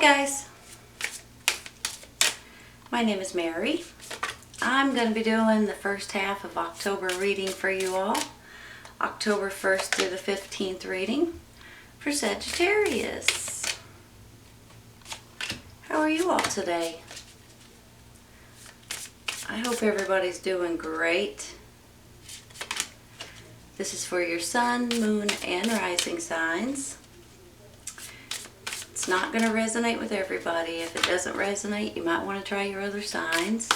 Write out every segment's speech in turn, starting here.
guys, my name is Mary. I'm going to be doing the first half of October reading for you all. October 1st to the 15th reading for Sagittarius. How are you all today? I hope everybody's doing great. This is for your sun, moon, and rising signs. It's not going to resonate with everybody. If it doesn't resonate, you might want to try your other signs.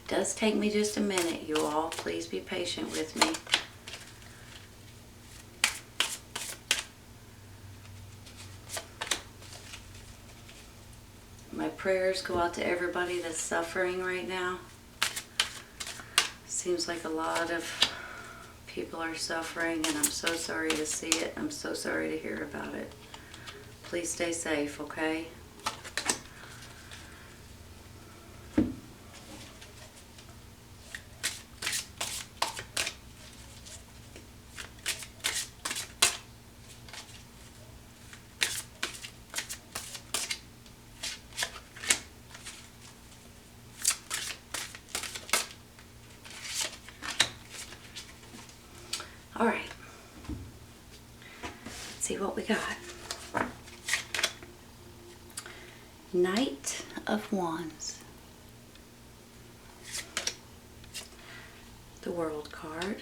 It does take me just a minute, you all. Please be patient with me. My prayers go out to everybody that's suffering right now. Seems like a lot of people are suffering, and I'm so sorry to see it. I'm so sorry to hear about it. Please stay safe, okay? All right, let's see what we got. Knight of Wands. The World card.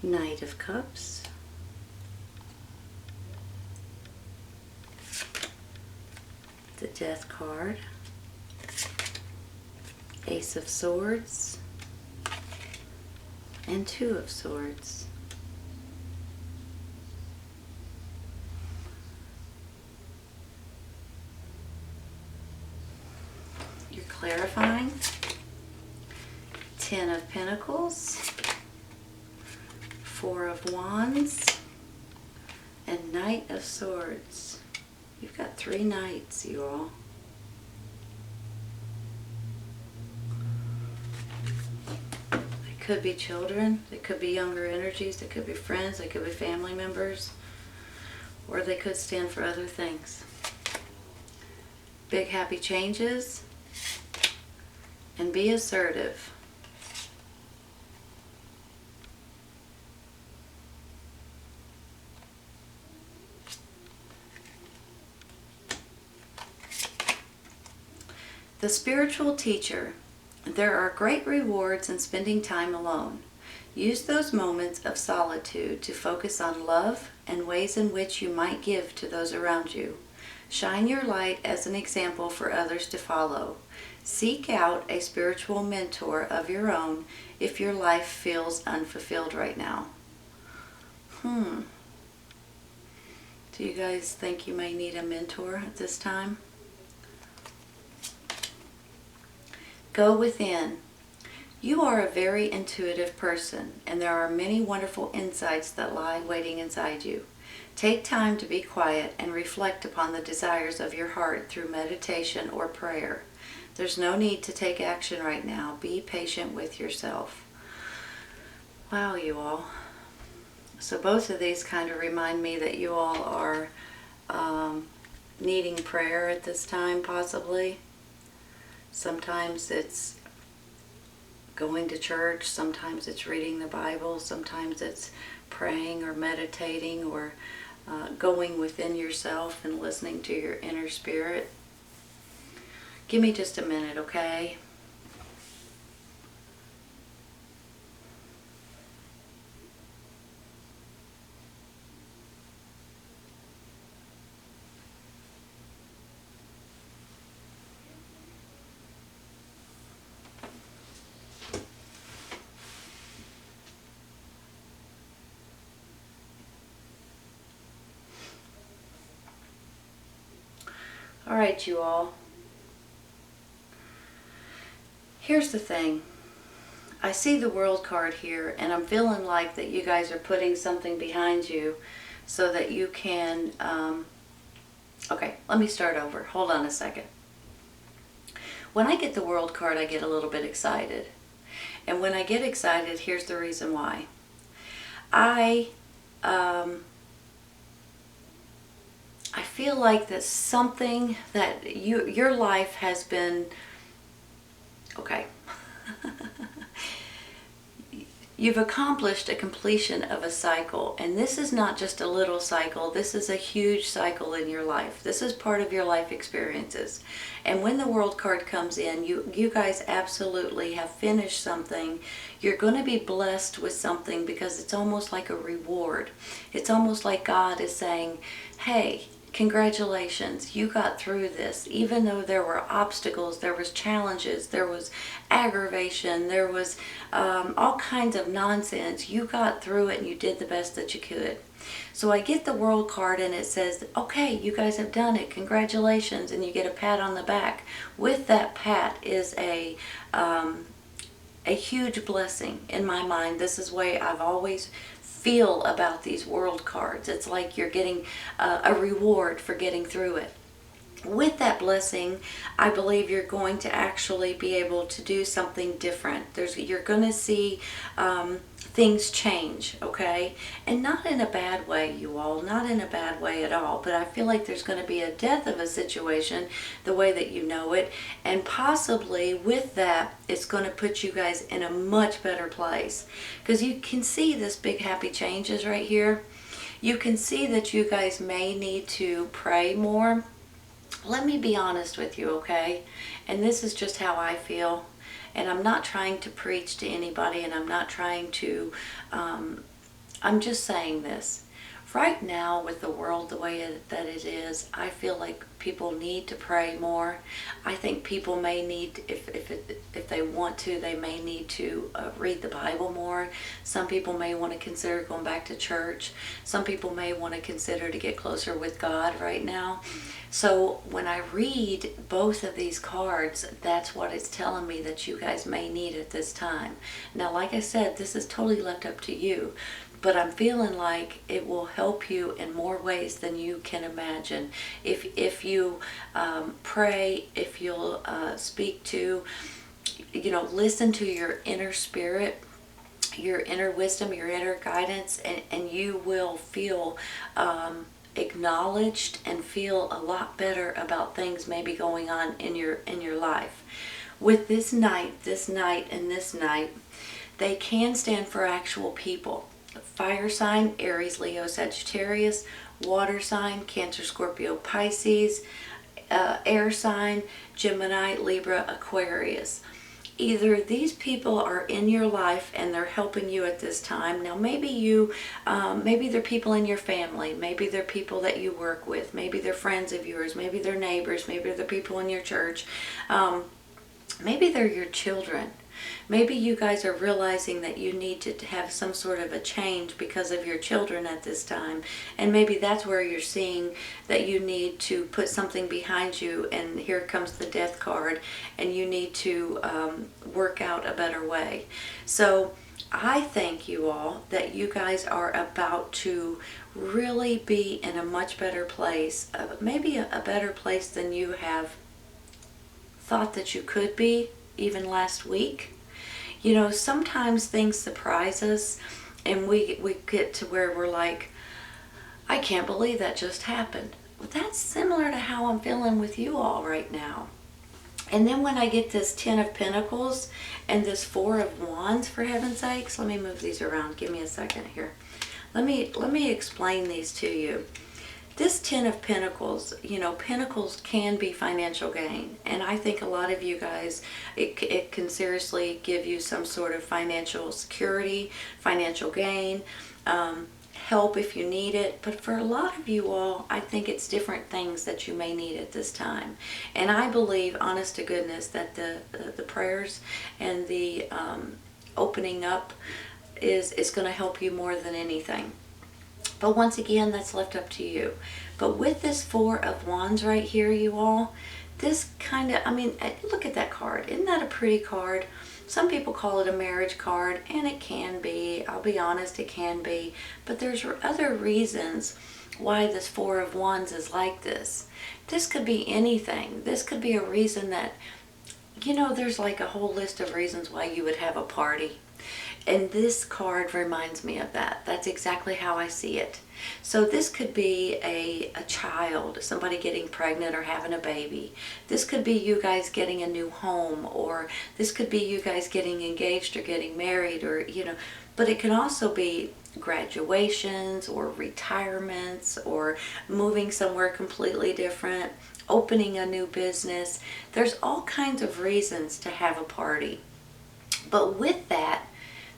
Knight of Cups. The Death card. Ace of Swords and Two of Swords. You're clarifying. 10 of Pentacles, 4 of Wands, and Knight of Swords. You've got 3 knights, you all. Could be children, it could be younger energies, it could be friends, it could be family members, or they could stand for other things. Big happy changes, and be assertive. The spiritual teacher. There are great rewards in spending time alone. Use those moments of solitude to focus on love and ways in which you might give to those around you. Shine your light as an example for others to follow. Seek out a spiritual mentor of your own if your life feels unfulfilled right now. Do you guys think you may need a mentor at this time? Go within. You are a very intuitive person, and there are many wonderful insights that lie waiting inside you. Take time to be quiet and reflect upon the desires of your heart through meditation or prayer. There's no need to take action right now. Be patient with yourself. Wow, you all. So both of these kind of remind me that you all are needing prayer at this time, possibly. Sometimes it's going to church, sometimes it's reading the Bible, sometimes it's praying or meditating or going within yourself and listening to your inner spirit. Give me just a minute, okay? All right, you all. Here's the thing. I see the World card here, and I'm feeling like that you guys are putting something behind you so that you can, okay, let me start over. Hold on a second. When I get the World card, I get a little bit excited. And when I get excited, here's the reason why. I feel like that something that your life has been, okay, you've accomplished a completion of a cycle, and this is not just a little cycle, this is a huge cycle in your life. This is part of your life experiences. And when the World card comes in, you guys absolutely have finished something. You're going to be blessed with something because it's almost like a reward. It's almost like God is saying, hey, congratulations, you got through this. Even though there were obstacles, there was challenges, there was aggravation, there was all kinds of nonsense, you got through it and you did the best that you could. So I get the World card and it says, okay, you guys have done it, congratulations, and you get a pat on the back. With that pat is a huge blessing in my mind. This is the way I've always feel about these World cards. It's like you're getting a reward for getting through it. With that blessing, I believe you're going to actually be able to do something different. You're going to see things change, okay? And not in a bad way, you all, not in a bad way at all, but I feel like there's going to be a death of a situation the way that you know it, and possibly with that, it's going to put you guys in a much better place. Because you can see this big happy changes right here. You can see that you guys may need to pray more. Let me be honest with you, okay? And this is just how I feel. And I'm not trying to preach to anybody, and I'm not trying to, I'm just saying this. Right now, with the world the way that it is, I feel like people need to pray more. I think people may need, if they want to, they may need to read the Bible more. Some people may want to consider going back to church. Some people may want to consider to get closer with God right now. So when I read both of these cards, that's what it's telling me that you guys may need at this time. Now, like I said, this is totally left up to you. But I'm feeling like it will help you in more ways than you can imagine. If you pray, if you'll speak to, listen to your inner spirit, your inner wisdom, your inner guidance, and you will feel acknowledged and feel a lot better about things maybe going on in your life. With this knight, and this knight, they can stand for actual people. Fire sign, Aries, Leo, Sagittarius. Water sign, Cancer, Scorpio, Pisces. Air sign, Gemini, Libra, Aquarius. Either these people are in your life and they're helping you at this time. Now maybe maybe they're people in your family. Maybe they're people that you work with. Maybe they're friends of yours. Maybe they're neighbors. Maybe they're people in your church. Maybe they're your children. Maybe you guys are realizing that you need to have some sort of a change because of your children at this time. And maybe that's where you're seeing that you need to put something behind you, and here comes the death card, and you need to work out a better way. So I thank you all that you guys are about to really be in a much better place, maybe a better place than you have thought that you could be even last week. Sometimes things surprise us and we get to where we're like, I can't believe that just happened. Well, that's similar to how I'm feeling with you all right now. And then when I get this 10 of Pentacles and this 4 of Wands, for heaven's sakes, let me move these around. Give me a second here. Let me explain these to you. This 10 of Pentacles, Pentacles can be financial gain. And I think a lot of you guys, it can seriously give you some sort of financial security, financial gain, help if you need it. But for a lot of you all, I think it's different things that you may need at this time. And I believe, honest to goodness, that the prayers and the opening up is going to help you more than anything. But once again, that's left up to you. But with this 4 of Wands right here, you all, this kind of, look at that card. Isn't that a pretty card? Some people call it a marriage card, and it can be. I'll be honest, it can be. But there's other reasons why this 4 of Wands is like this. This could be anything. This could be a reason that you know, there's like a whole list of reasons why you would have a party. And this card reminds me of that. That's exactly how I see it. So this could be a child, somebody getting pregnant or having a baby. This could be you guys getting a new home, or this could be you guys getting engaged or getting married, or, you know, but it can also be graduations or retirements or moving somewhere completely different, opening a new business. There's all kinds of reasons to have a party. But with that,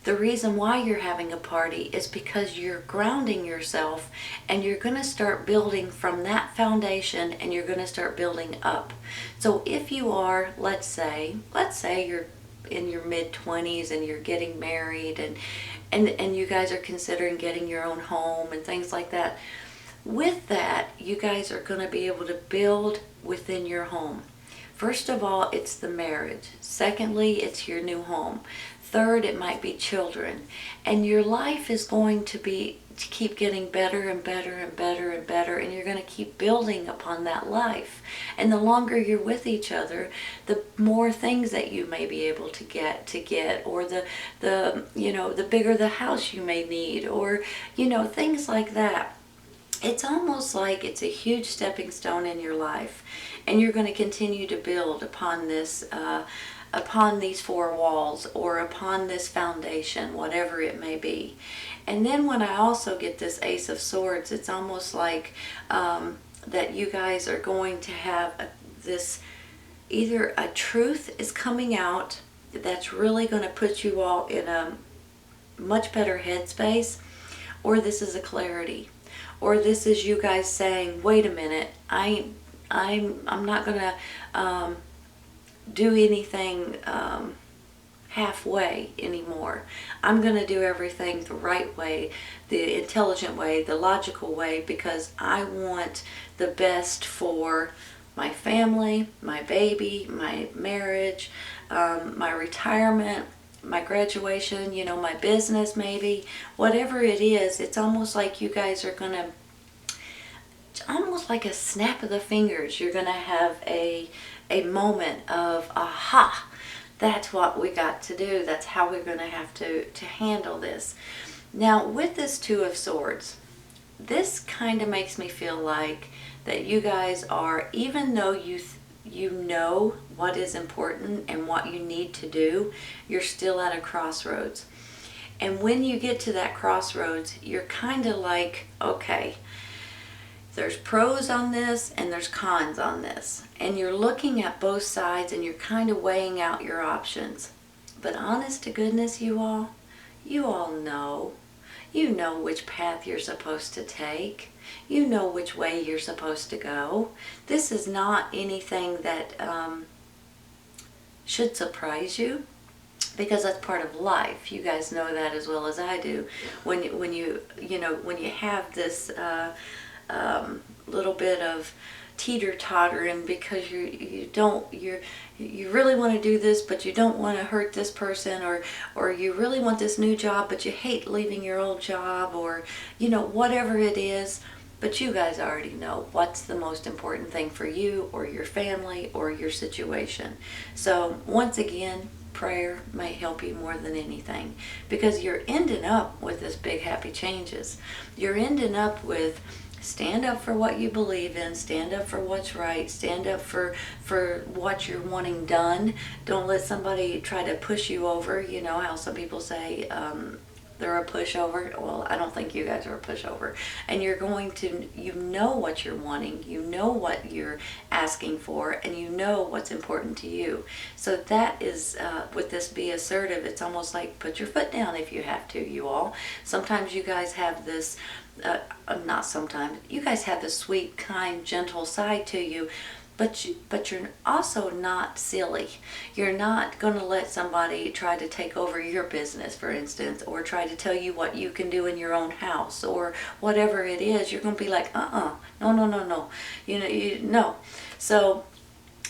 the reason why you're having a party is because you're grounding yourself, and you're going to start building from that foundation, and you're going to start building up. So if you are, let's say you're in your mid-20s and you're getting married, and you guys are considering getting your own home and things like that. With that, you guys are going to be able to build within your home. First of all, it's the marriage. Secondly, it's your new home. Third, it might be children. And your life is going to keep getting better and better and better and better, and you're going to keep building upon that life. And the longer you're with each other, the more things that you may be able to get, or the you know, the bigger the house you may need, or, you know, things like that. It's almost like it's a huge stepping stone in your life, and you're going to continue to build upon this, upon these four walls, or upon this foundation, whatever it may be. And then when I also get this Ace of Swords, it's almost like that you guys are going to have this, either a truth is coming out that's really going to put you all in a much better headspace, or this is a clarity. Or this is you guys saying, wait a minute, I'm not gonna do anything halfway anymore. I'm gonna do everything the right way, the intelligent way, the logical way, because I want the best for my family, my baby, my marriage, my retirement, my graduation, you know, my business maybe, whatever it is. It's almost like you guys are gonna, almost like a snap of the fingers, you're gonna have a moment of, aha, that's what we got to do. That's how we're gonna have to handle this. Now with this Two of Swords, this kind of makes me feel like that you guys are, even though you know what is important and what you need to do, you're still at a crossroads. And when you get to that crossroads, you're kind of like, okay, there's pros on this and there's cons on this. And you're looking at both sides and you're kind of weighing out your options. But honest to goodness, you all know. You know which path you're supposed to take. You know which way you're supposed to go. This is not anything that should surprise you, because that's part of life. You guys know that as well as I do. When you have this little bit of teeter-tottering, because you really want to do this, but you don't want to hurt this person, or you really want this new job, but you hate leaving your old job, or, you know, whatever it is. But you guys already know what's the most important thing for you, or your family, or your situation. So once again, prayer may help you more than anything, because you're ending up with this big happy changes. You're ending up with, stand up for what you believe in, stand up for what's right, stand up for what you're wanting done. Don't let somebody try to push you over. You know how some people say they're a pushover. Well, I don't think you guys are a pushover. And you're going to, you know what you're wanting, you know what you're asking for, and you know what's important to you. So that is, with this be assertive, it's almost like put your foot down if you have to, you all. Sometimes you guys have this, not sometimes, you guys have this sweet, kind, gentle side to you, but you're also not silly. You're not going to let somebody try to take over your business, for instance, or try to tell you what you can do in your own house, or whatever it is. You're going to be like, no. No. So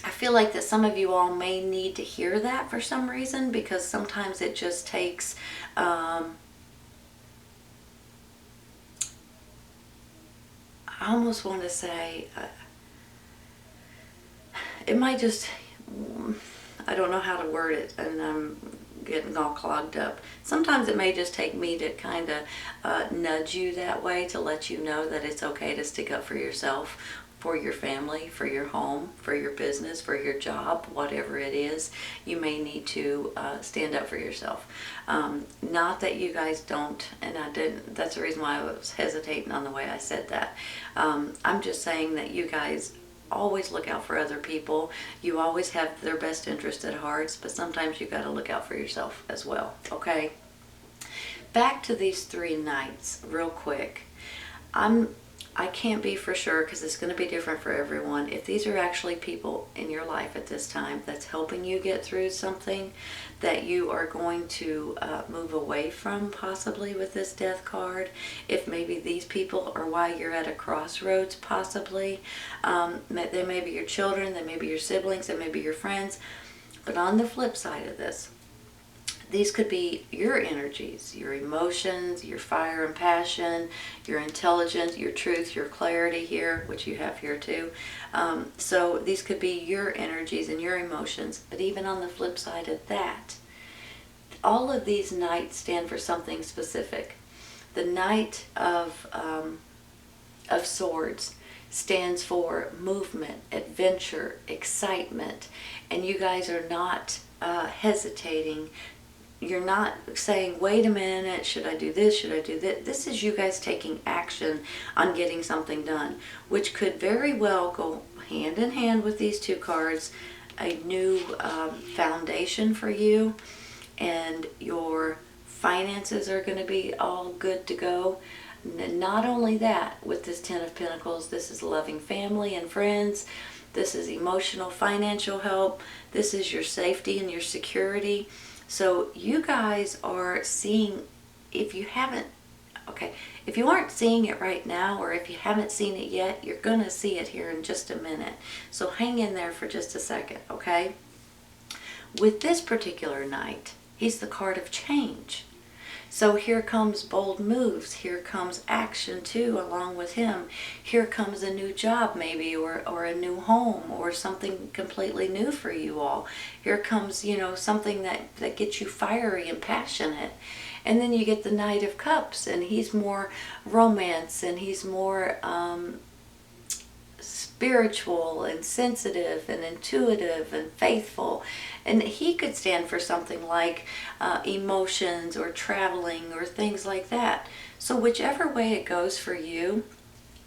I feel like that some of you all may need to hear that for some reason, because sometimes it just takes I almost want to say, it might just, I don't know how to word it, and I'm getting all clogged up. Sometimes it may just take me to kind of nudge you that way, to let you know that it's okay to stick up for yourself, for your family, for your home, for your business, for your job, whatever it is. You may need to stand up for yourself. Not that you guys don't, and I didn't, that's the reason why I was hesitating on the way I said that. I'm just saying that you guys always look out for other people. You always have their best interest at heart, but sometimes you got to look out for yourself as well, okay? Back to these 3 nights real quick. I can't be for sure, because it's going to be different for everyone, if these are actually people in your life at this time that's helping you get through something that you are going to move away from, possibly with this death card. If maybe these people are why you're at a crossroads, possibly. They may be your children, they may be your siblings, they may be your friends. But on the flip side of this, these could be your energies, your emotions, your fire and passion, your intelligence, your truth, your clarity here, which you have here too. So these could be your energies and your emotions. But even on the flip side of that, all of these nights stand for something specific. The Knight of Swords stands for movement, adventure, excitement, and you guys are not hesitating. You're not saying, wait a minute, should I do this, should I do that? This is you guys taking action on getting something done, which could very well go hand in hand with these 2 cards, a new foundation for you, and your finances are going to be all good to go. Not only that, with this 10 of Pentacles, this is loving family and friends. This is emotional, financial help. This is your safety and your security. So you guys are seeing, if you aren't seeing it right now, or if you haven't seen it yet, you're going to see it here in just a minute. So hang in there for just a second, okay? With this particular knight, he's the card of change. So here comes bold moves. Here comes action too, along with him. Here comes a new job maybe, or a new home, or something completely new for you all. Here comes, something that gets you fiery and passionate. And then you get the Knight of Cups, and he's more romance, and he's more spiritual and sensitive and intuitive and faithful. And he could stand for something like emotions or traveling or things like that. So whichever way it goes for you,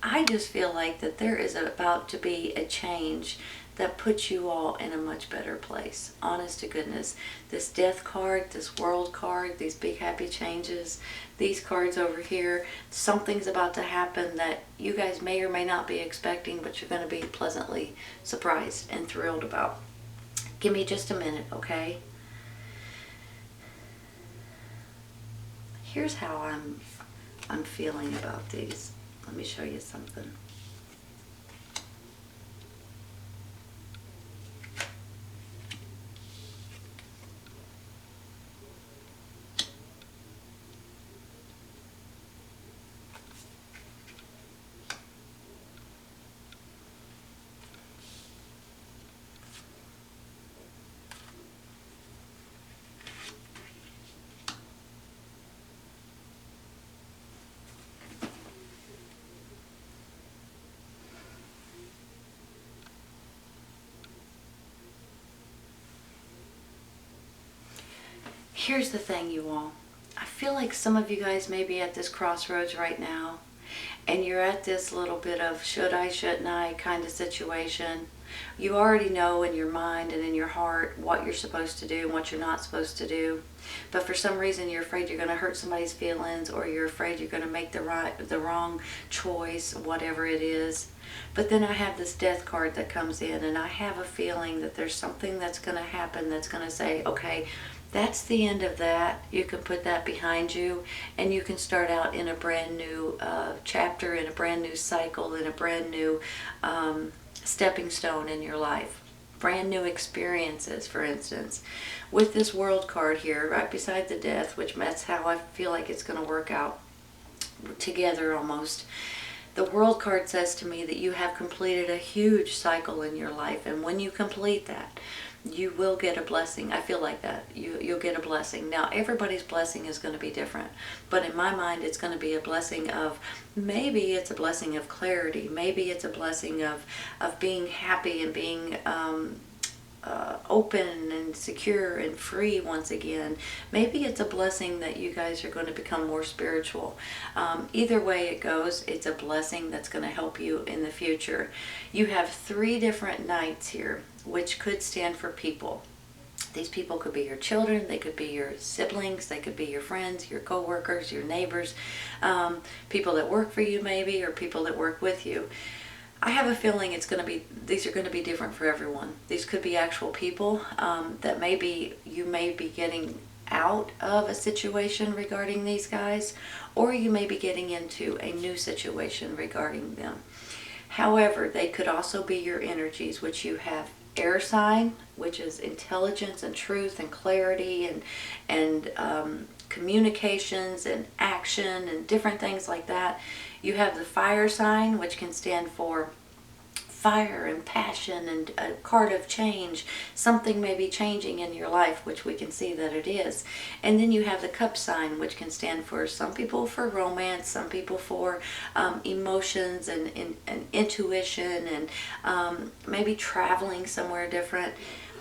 I just feel like that there is about to be a change that puts you all in a much better place. Honest to goodness. This death card, this world card, these big happy changes, these cards over here, something's about to happen that you guys may or may not be expecting, but you're going to be pleasantly surprised and thrilled about. Give me just a minute, okay? Here's how I'm feeling about these. Let me show you something. Here's the thing, you all. I feel like some of you guys may be at this crossroads right now, and you're at this little bit of should I, shouldn't I kind of situation. You already know in your mind and in your heart what you're supposed to do and what you're not supposed to do. But for some reason you're afraid you're going to hurt somebody's feelings, or you're afraid you're going to make the wrong choice, whatever it is. But then I have this death card that comes in, and I have a feeling that there's something that's going to happen that's going to say, okay, that's the end of that. You can put that behind you, and you can start out in a brand new chapter, in a brand new cycle, in a brand new stepping stone in your life. Brand new experiences, for instance. With this world card here, right beside the death, which that's how I feel like it's going to work out together almost. The world card says to me that you have completed a huge cycle in your life, and when you complete that, you will get a blessing. I feel like that. You'll get a blessing. Now, everybody's blessing is going to be different, but in my mind, it's going to be a blessing of, maybe it's a blessing of clarity. Maybe it's a blessing of being happy and being open and secure and free once again. Maybe it's a blessing that you guys are going to become more spiritual. Either way it goes, it's a blessing that's going to help you in the future. You have 3 different knights here, which could stand for people. These people could be your children, they could be your siblings, they could be your friends, your co-workers, your neighbors, people that work for you maybe, or people that work with you. I have a feeling these are going to be different for everyone. These could be actual people that maybe you may be getting out of a situation regarding these guys, or you may be getting into a new situation regarding them. However, they could also be your energies, which you have air sign, which is intelligence and truth and clarity and communications and action and different things like that. You have the fire sign, which can stand for fire and passion and a card of change. Something may be changing in your life, which we can see that it is. And then you have the cup sign, which can stand for some people for romance, some people for emotions and intuition and maybe traveling somewhere different.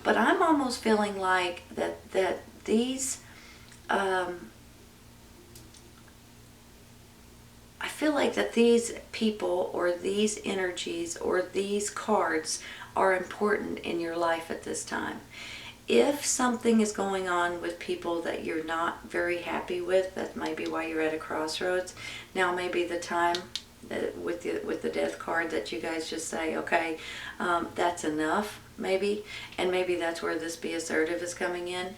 But I'm almost feeling like that these I feel like that these people or these energies or these cards are important in your life at this time. If something is going on with people that you're not very happy with, that might be why you're at a crossroads. Now may be the time that with the death card that you guys just say, okay, that's enough maybe, and maybe that's where this be assertive is coming in.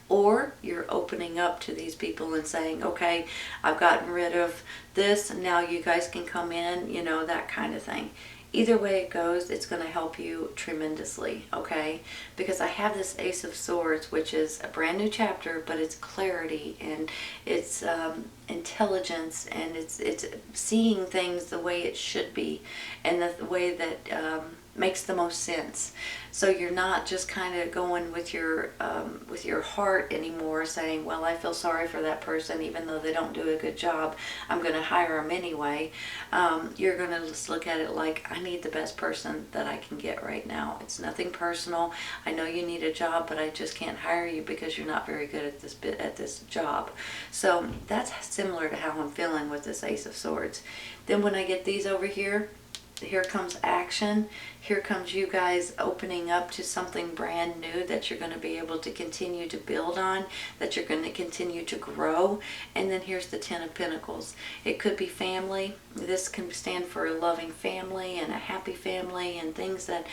Or you're opening up to these people and saying, okay, I've gotten rid of this, and now you guys can come in, you know, that kind of thing. Either way it goes, it's going to help you tremendously, okay? Because I have this Ace of Swords, which is a brand new chapter, but it's clarity and it's intelligence, and it's seeing things the way it should be and the way that makes the most sense. So you're not just kind of going with your heart anymore, saying, well, I feel sorry for that person even though they don't do a good job, I'm going to hire them anyway. You're going to just look at it like, I need the best person that I can get right now. It's nothing personal. I know you need a job, but I just can't hire you because you're not very good at this job. So that's similar to how I'm feeling with this Ace of Swords. Then when I get these over here, here comes action. Here comes you guys opening up to something brand new that you're going to be able to continue to build on, that you're going to continue to grow. And then here's the Ten of Pentacles. It could be family. This can stand for a loving family and a happy family and things that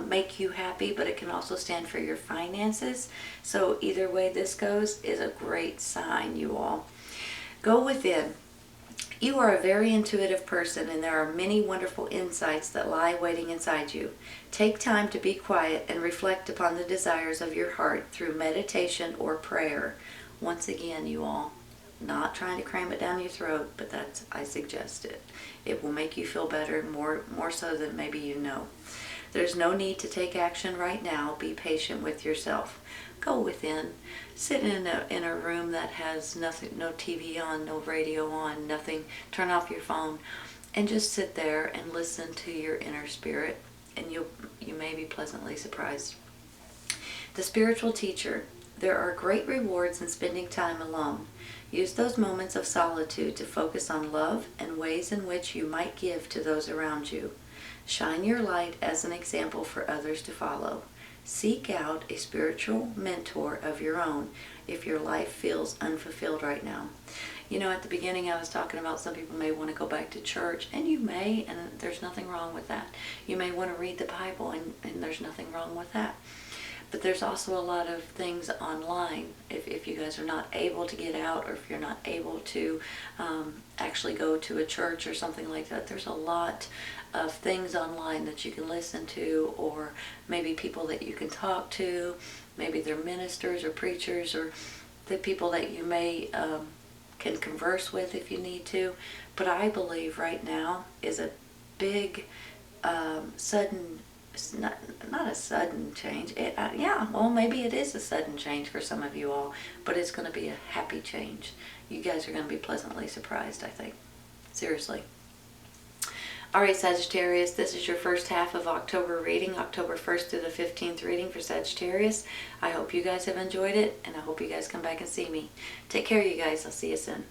make you happy, but it can also stand for your finances. So either way this goes is a great sign, you all. Go within. You are a very intuitive person, and there are many wonderful insights that lie waiting inside you. Take time to be quiet and reflect upon the desires of your heart through meditation or prayer. Once again, you all, not trying to cram it down your throat, but I suggest it. It will make you feel better, more so than maybe you know. There's no need to take action right now. Be patient with yourself. Go within. Sit in a room that has nothing, no TV on, no radio on, nothing. Turn off your phone and just sit there and listen to your inner spirit, and you may be pleasantly surprised. The spiritual teacher. There are great rewards in spending time alone. Use those moments of solitude to focus on love and ways in which you might give to those around you. Shine your light as an example for others to follow. Seek out a spiritual mentor of your own if your life feels unfulfilled right now. You know, at the beginning I was talking about some people may want to go back to church, and you may, and there's nothing wrong with that. You may want to read the Bible, and there's nothing wrong with that. But there's also a lot of things online. If you guys are not able to get out, or if you're not able to actually go to a church or something like that, there's a lot of things online that you can listen to, or maybe people that you can talk to. Maybe they're ministers or preachers, or the people that you may can converse with if you need to. But I believe right now is a big sudden it's not a sudden change. Yeah, well, maybe it is a sudden change for some of you all, but it's going to be a happy change. You guys are going to be pleasantly surprised, I think. Seriously. All right, Sagittarius, this is your first half of October reading, October 1st through the 15th reading for Sagittarius. I hope you guys have enjoyed it, and I hope you guys come back and see me. Take care, you guys. I'll see you soon.